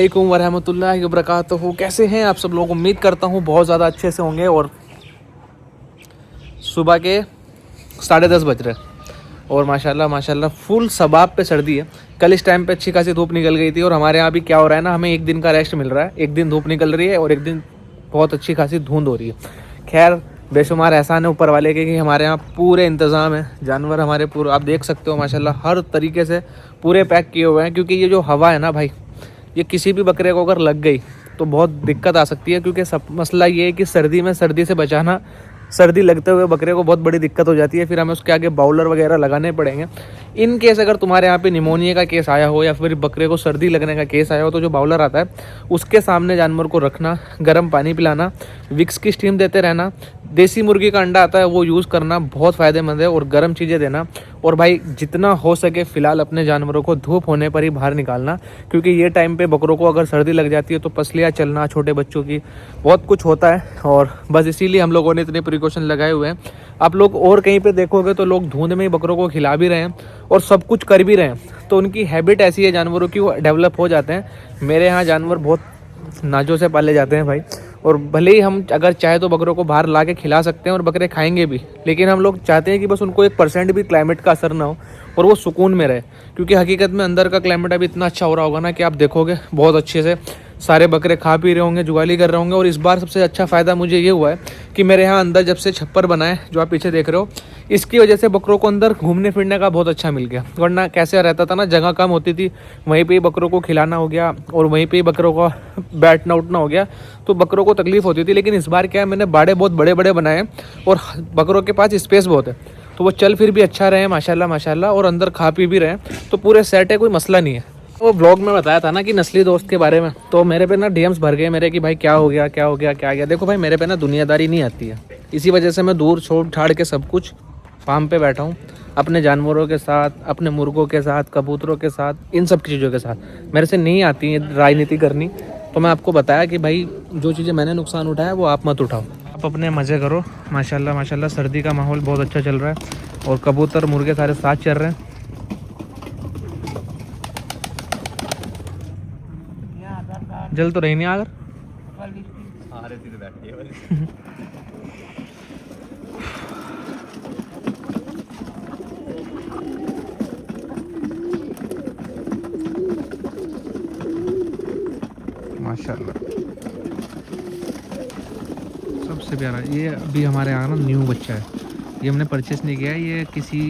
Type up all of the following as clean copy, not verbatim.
वालेकुम वरहमतुल्लाहि वबरकातुहू। कैसे हैं आप सब लोग? उम्मीद करता हूँ बहुत ज़्यादा अच्छे से होंगे। और सुबह के 10:30 बज रहे और माशाल्लाह माशाल्लाह फुल सबाब पे सर्दी है। कल इस टाइम पे अच्छी खासी धूप निकल गई थी और हमारे यहाँ भी क्या हो रहा है ना, हमें एक दिन का रेस्ट मिल रहा है। एक दिन धूप निकल रही है और एक दिन बहुत अच्छी खासी धुंध हो रही है। खैर बेशुमार एहसान है ऊपर वाले के कि हमारे यहाँ पूरे इंतज़ाम है। जानवर हमारे पूरे आप देख सकते हो माशाल्लाह हर तरीके से पूरे पैक किए हुए हैं। क्योंकि ये जो हवा है ना भाई, ये किसी भी बकरे को अगर लग गई तो बहुत दिक्कत आ सकती है। क्योंकि सब मसला ये है कि सर्दी में सर्दी से बचाना, सर्दी लगते हुए बकरे को बहुत बड़ी दिक्कत हो जाती है। फिर हमें उसके आगे बाउलर वगैरह लगाने पड़ेंगे। इन केस अगर तुम्हारे यहाँ पे निमोनिया का केस आया हो या फिर बकरे को सर्दी लगने का केस आया हो, तो जो बाउलर आता है उसके सामने जानवर को रखना, गर्म पानी पिलाना, विक्स की स्टीम देते रहना, देसी मुर्गी का अंडा आता है वो यूज़ करना बहुत फ़ायदेमंद है, और गर्म चीज़ें देना। और भाई जितना हो सके फ़िलहाल अपने जानवरों को धूप होने पर ही बाहर निकालना। क्योंकि ये टाइम पे बकरों को अगर सर्दी लग जाती है तो पसलियाँ चलना, छोटे बच्चों की बहुत कुछ होता है। और बस इसीलिए हम लोगों ने इतने प्रिकॉशन लगाए हुए हैं। आप लोग और कहीं पे देखोगे तो लोग धुंध में ही बकरों को खिला भी रहे हैं और सब कुछ कर भी रहे हैं। तो उनकी हैबिट ऐसी है जानवरों की, वो डेवलप हो जाते हैं। मेरे यहाँ जानवर बहुत नाजों से पाले जाते हैं भाई। और भले ही हम अगर चाहे तो बकरों को बाहर ला के खिला सकते हैं और बकरे खाएंगे भी, लेकिन हम लोग चाहते हैं कि बस उनको 1% भी क्लाइमेट का असर ना हो और वो सुकून में रहे। क्योंकि हकीकत में अंदर का क्लाइमेट अभी इतना अच्छा हो रहा होगा ना कि आप देखोगे बहुत अच्छे से सारे बकरे खा पी रहे होंगे, जुगाली कर रहे होंगे। और इस बार सबसे अच्छा फ़ायदा मुझे ये हुआ है कि मेरे यहाँ अंदर जब से छप्पर बना है, जो आप पीछे देख रहे हो, इसकी वजह से बकरों को अंदर घूमने फिरने का बहुत अच्छा मिल गया। वरना कैसे रहता था ना, जगह कम होती थी, वहीं पे ही बकरों को खिलाना हो गया और वहीं पे ही बकरों को बैठना उठना हो गया, तो बकरों को तकलीफ होती थी। लेकिन इस बार क्या है, मैंने बाड़े बहुत बड़े बड़े बनाए और बकरों के पास स्पेस बहुत है, तो वो चल फिर भी अच्छा रहे माशाल्लाह माशाल्लाह, और अंदर खा पी भी रहे, तो पूरे सेट है, कोई मसला नहीं है। वो ब्लॉग में बताया था ना कि नस्ली दोस्त के बारे में, तो मेरे पे ना डीएम्स भर गए मेरे कि भाई क्या हो गया क्या हो गया क्या गया। देखो भाई मेरे पे ना दुनियादारी नहीं आती है, इसी वजह से मैं दूर छोड़ छाड़ के सब कुछ फार्म पे बैठा हूँ, अपने जानवरों के साथ, अपने मुर्गों के साथ, कबूतरों के साथ, इन सब चीज़ों के साथ। मेरे से नहीं आती है राजनीति करनी, तो मैं आपको बताया कि भाई जो चीज़ें मैंने नुकसान उठाया वो आप मत उठाओ, आप अपने मज़े करो। माशाल्लाह माशाल्लाह सर्दी का माहौल बहुत अच्छा चल रहा है और कबूतर मुर्गे सारे साथ चल रहे हैं। जल तो रही नहीं आगर माशाल्लाह सबसे प्यारा। ये अभी हमारे यहाँ ना न्यू बच्चा है, ये हमने परचेस नहीं किया है, ये किसी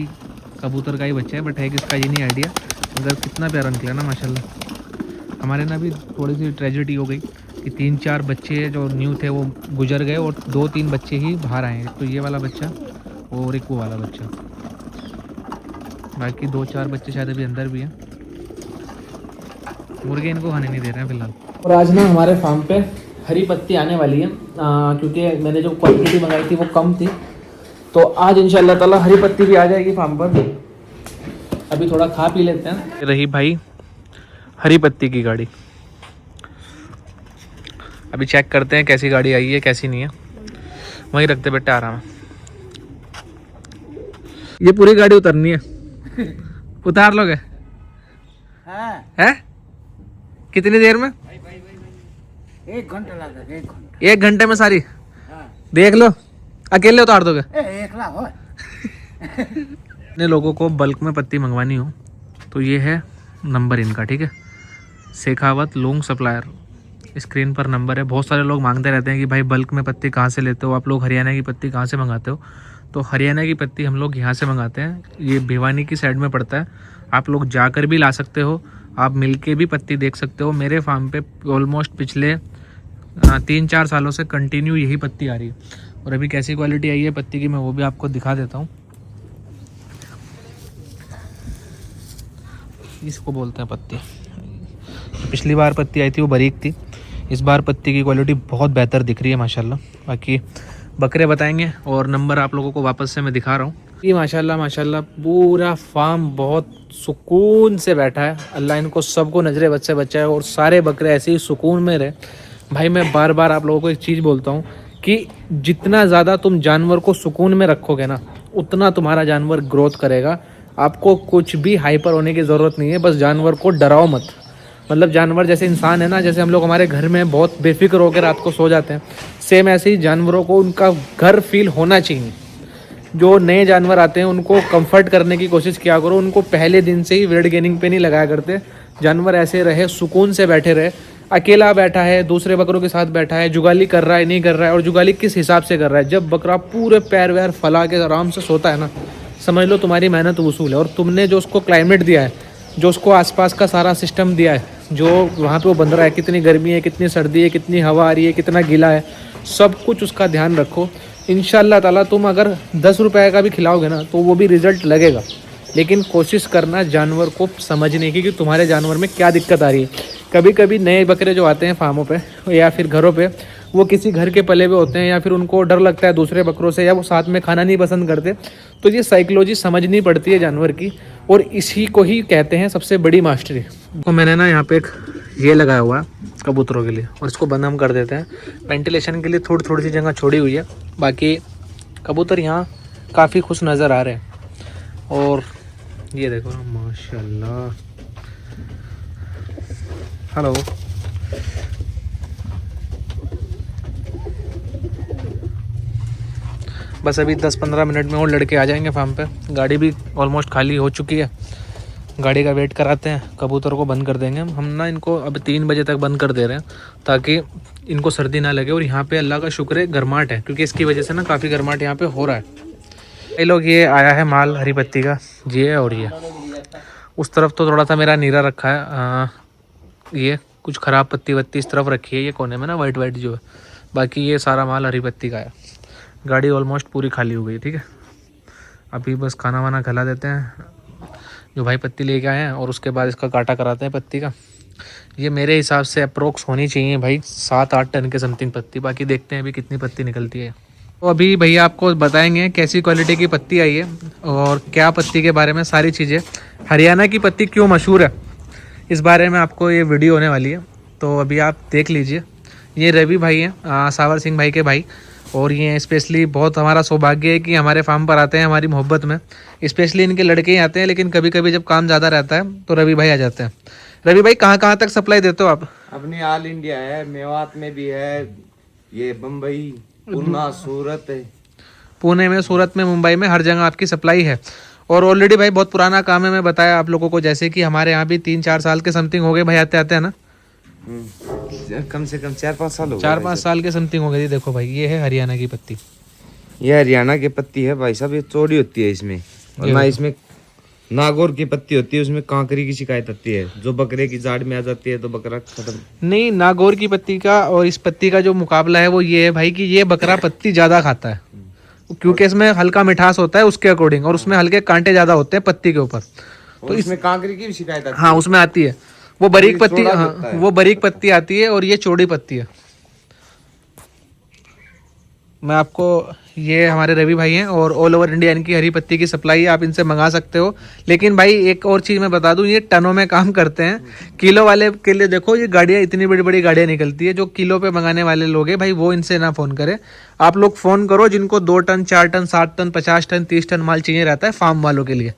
कबूतर का ही बच्चा है, बट है किसका ये नहीं आइडिया, मगर कितना प्यारा निकला ना माशाल्लाह। हमारे ना भी थोड़ी सी ट्रेजेडी हो गई कि 3-4 बच्चे जो न्यू थे वो गुजर गए और 2-3 बच्चे ही बाहर आए हैं। तो ये वाला बच्चा और एक वो वाला बच्चा, बाकी 2-4 बच्चे शायद अभी अंदर भी हैं। मुर्गे इनको खाने नहीं दे रहे हैं फिलहाल। और आज ना हमारे फार्म पे हरी पत्ती आने वाली है, क्योंकि मैंने जो क्वांटिटी मंगाई थी वो कम थी, तो आज इंशाल्लाह ताला हरी पत्ती भी आ जाएगी फार्म पर। अभी थोड़ा खा पी लेते हैं। रही भाई हरी पत्ती की गाड़ी, अभी चेक करते हैं कैसी गाड़ी आई है कैसी नहीं है। वहीं रखते बेटे आराम है, ये पूरी गाड़ी उतरनी है। उतार लोगे? हैं? कितनी देर में? 1 घंटा लगा, 1 घंटा। 1 घंटे में सारी? देख लो, अकेले उतार दोगे? एकला हो। अपने लोगों को बल्क में पत्ती मंगवानी हो तो ये है नंबर इनका, ठीक है, शेखावत लॉन्ग सप्लायर। स्क्रीन पर नंबर है। बहुत सारे लोग मांगते रहते हैं कि भाई बल्क में पत्ती कहाँ से लेते हो आप लोग, हरियाणा की पत्ती कहाँ से मंगाते हो? तो हरियाणा की पत्ती हम लोग यहाँ से मंगाते हैं, ये भिवानी की साइड में पड़ता है। आप लोग जाकर भी ला सकते हो, आप मिल के भी पत्ती देख सकते हो। मेरे फार्म पे ऑलमोस्ट पिछले 3-4 सालों से कंटिन्यू यही पत्ती आ रही है। और अभी कैसी क्वालिटी आई है पत्ती की मैं वो भी आपको दिखा देता हूँ। इसको बोलते हैं पत्ती। पिछली बार पत्ती आई थी वो बारीक थी, इस बार पत्ती की क्वालिटी बहुत बेहतर दिख रही है माशाल्लाह। बाकी बकरे बताएंगे और नंबर आप लोगों को वापस से मैं दिखा रहा हूँ। ये माशाल्लाह माशाल्लाह पूरा फार्म बहुत सुकून से बैठा है। अल्लाह इनको सबको नजरे बद से बचाए और सारे बकरे ऐसे ही सुकून में रहे। भाई मैं बार बार आप लोगों को एक चीज़ बोलता हूँ कि जितना ज़्यादा तुम जानवर को सुकून में रखोगे ना, उतना तुम्हारा जानवर ग्रोथ करेगा। आपको कुछ भी हाइपर होने की ज़रूरत नहीं है, बस जानवर को डराओ मत। मतलब जानवर जैसे इंसान है ना, जैसे हम लोग हमारे घर में बहुत बेफिक्र होकर रात को सो जाते हैं, सेम ऐसे ही जानवरों को उनका घर फील होना चाहिए। जो नए जानवर आते हैं उनको कंफर्ट करने की कोशिश किया करो, उनको पहले दिन से ही वेट गेनिंग पे नहीं लगाया करते। जानवर ऐसे रहे, सुकून से बैठे रहे। अकेला बैठा है, दूसरे बकरों के साथ बैठा है, जुगाली कर रहा है नहीं कर रहा है, और जुगाली किस हिसाब से कर रहा है। जब बकरा पूरे पैर वैर फैला के आराम से सोता है ना, समझ लो तुम्हारी मेहनत वसूल है। और तुमने जो उसको क्लाइमेट दिया है, जो उसको आसपास का सारा सिस्टम दिया है, जो वहाँ पे वो बंध रहा है, कितनी गर्मी है, कितनी सर्दी है, कितनी हवा आ रही है, कितना गीला है, सब कुछ उसका ध्यान रखो। इंशाल्लाह ताला तुम अगर 10 रुपए का भी खिलाओगे ना तो वो भी रिजल्ट लगेगा। लेकिन कोशिश करना जानवर को समझने की कि तुम्हारे जानवर में क्या दिक्कत आ रही है। कभी कभी नए बकरे जो आते हैं फार्मों पे या फिर घरों पे, वो किसी घर के पले हुए होते हैं, या फिर उनको डर लगता है दूसरे बकरों से, या वो साथ में खाना नहीं पसंद करते। तो ये साइकोलॉजी समझनी पड़ती है जानवर की, और इसी को ही कहते हैं सबसे बड़ी मास्टरी। तो मैंने ना यहाँ पे एक ये लगाया हुआ है कबूतरों के लिए, और इसको बंद हम कर देते हैं। वेंटिलेशन के लिए थोड़ी थोड़ी सी जगह छोड़ी हुई है, बाकी कबूतर यहाँ काफ़ी खुश नज़र आ रहे हैं। और ये देखो माशाल्लाह। हेलो, बस अभी 10-15 मिनट में और लड़के आ जाएंगे फार्म पे। गाड़ी भी ऑलमोस्ट खाली हो चुकी है, गाड़ी का वेट कराते हैं, कबूतर को बंद कर देंगे हम ना। इनको अब 3 बजे तक बंद कर दे रहे हैं ताकि इनको सर्दी ना लगे। और यहाँ पे अल्लाह का शुक्र है गर्माहट है, क्योंकि इसकी वजह से ना काफ़ी गर्माहट यहाँ पे हो रहा है। ये लोग, ये आया है माल हरी पत्ती का, ये और ये उस तरफ तो थोड़ा सा मेरा नीरा रखा है। ये कुछ ख़राब पत्ती वत्ती इस तरफ रखी है, ये कोने में ना वाइट वाइट जो है। बाकी ये सारा माल हरी पत्ती का है। गाड़ी ऑलमोस्ट पूरी खाली हो गई, ठीक है। अभी बस खाना वाना खिला देते हैं जो भाई पत्ती लेके आए हैं, और उसके बाद इसका काटा कराते हैं पत्ती का। ये मेरे हिसाब से अप्रोक्स होनी चाहिए भाई 7-8 टन के समथिंग पत्ती। बाकी देखते हैं अभी कितनी पत्ती निकलती है। तो अभी भैया आपको बताएंगे कैसी क्वालिटी की पत्ती आई है और क्या पत्ती के बारे में सारी चीज़ें। हरियाणा की पत्ती क्यों मशहूर है, इस बारे में आपको ये वीडियो होने वाली है, तो अभी आप देख लीजिए। ये रवि भाई हैं, सावर सिंह भाई के भाई, और ये स्पेशली बहुत हमारा सौभाग्य है कि हमारे फार्म पर आते हैं हमारी मोहब्बत में। स्पेशली इनके लड़के ही आते हैं, लेकिन कभी कभी जब काम ज़्यादा रहता है तो रवि भाई आ जाते हैं। रवि भाई कहाँ कहाँ तक सप्लाई देते हो आप? अपनी ऑल इंडिया है, मेवात में भी है, ये बम्बई, पूना, सूरत है। पुणे में, सूरत में, मुंबई में, हर जगह आपकी सप्लाई है। और ऑलरेडी भाई बहुत पुराना काम है, मैं बताया आप लोगों को, जैसे कि हमारे यहाँ भी 3-4 साल के समथिंग हो गए भाई आते आते हैं ना। कम से कम 4-5 साल हो गए। 4-5 साल के समथिंग हो गए। देखो भाई, ये है हरियाणा की पत्ती। ये हरियाणा की पत्ती है भाई साहब, ये चौड़ी होती है इसमें, और ना इसमें नागौर की पत्ती होती है, उसमें कांकरी की शिकायत आती है, जो बकरे की जाड़ में आ जाती है तो बकरा खत्म। नहीं, नागौर की पत्ती का और इस पत्ती का जो मुकाबला है वो ये है भाई कि ये बकरा पत्ती ज़्यादा खाता है, क्योंकि इसमें हल्का मिठास होता है उसके अकॉर्डिंग, और उसमें हल्के कांटे ज़्यादा होते हैं पत्ती के ऊपर। तो इसमें कांकरी की भी शिकायत आती है। हाँ, उसमें आती है। वो बारीक पत्ती, हाँ वो बारीक पत्ती आती है, और ये चौड़ी पत्ती है। मैं आपको, ये हमारे रवि भाई हैं, और ऑल ओवर इंडिया इनकी हरी पत्ती की सप्लाई है, आप इनसे मंगा सकते हो। लेकिन भाई एक और चीज़ मैं बता दूं, ये टनों में काम करते हैं। किलो वाले के लिए देखो, ये गाड़ियाँ इतनी बड़ी बड़ी गाड़ियाँ निकलती है। जो किलो पे मंगाने वाले लोग हैं भाई, वो इनसे ना फ़ोन करें। आप लोग फ़ोन करो जिनको 2 ton, 4 ton, 7 ton, 50 ton, 30 ton माल चाहिए रहता है फार्म वालों के लिए।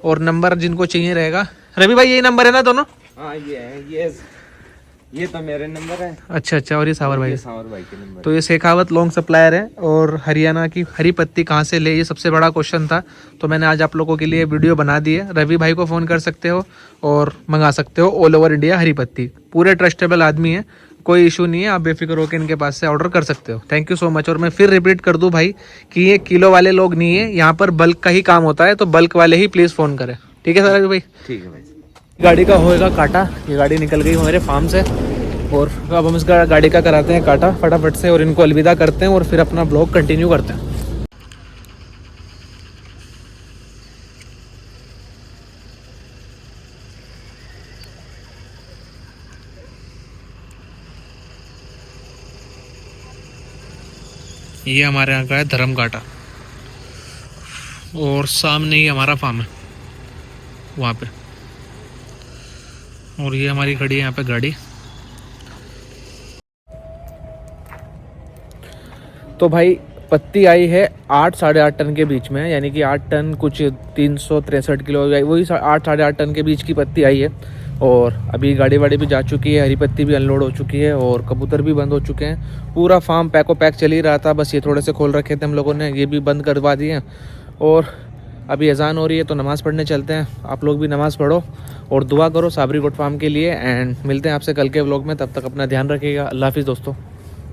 और नंबर जिनको चाहिए रहेगा, रवि भाई यही नंबर है ना दोनों? हाँ, ये तो मेरे नंबर है। अच्छा, और ये सावर भाई? सावर भाई के नंबर। तो ये शेखावत लॉन्ग सप्लायर है। और हरियाणा की हरी पत्ती कहाँ से ले, ये सबसे बड़ा क्वेश्चन था, तो मैंने आज आप लोगों के लिए वीडियो बना दी है। रवि भाई को फ़ोन कर सकते हो और मंगा सकते हो ऑल ओवर इंडिया हरी पत्ती। पूरे ट्रस्टेबल आदमी है, कोई इशू नहीं है, आप बेफिक्र होकर इनके पास से ऑर्डर कर सकते हो। Thank you so much. और मैं फिर रिपीट कर दूं भाई कि ये किलो वाले लोग नहीं है, यहाँ पर बल्क का ही काम होता है, तो बल्क वाले ही प्लीज़ फ़ोन करें। ठीक है सर रवि भाई? ठीक है भाई। गाड़ी का होएगा काटा, ये गाड़ी निकल गई हमारे फार्म से, और अब हम इसका गाड़ी का कराते हैं काटा फटाफट से, और इनको अलविदा करते हैं, और फिर अपना ब्लॉग कंटिन्यू करते हैं। ये हमारे यहाँ का है धर्म काटा, और सामने ही हमारा फार्म है वहाँ पे, और ये हमारी खड़ी है यहाँ पे गाड़ी। तो भाई पत्ती आई है 8-8.5 टन के बीच में, यानी कि 8 टन कुछ 363 किलो, वही 8-8.5 टन के बीच की पत्ती आई है। और अभी गाड़ी वाड़ी भी जा चुकी है, हरी पत्ती भी अनलोड हो चुकी है और कबूतर भी बंद हो चुके हैं। पूरा फार्म पैको पैक चल ही रहा था, बस ये थोड़े से खोल रखे थे हम लोगों ने, ये भी बंद करवा दिए। और अभी अजान हो रही है तो नमाज़ पढ़ने चलते हैं। आप लोग भी नमाज़ पढ़ो और दुआ करो साबरी गोट फार्म के लिए। एंड मिलते हैं आपसे कल के व्लॉग में, तब तक अपना ध्यान रखिएगा। अल्लाह हाफिज़ दोस्तों।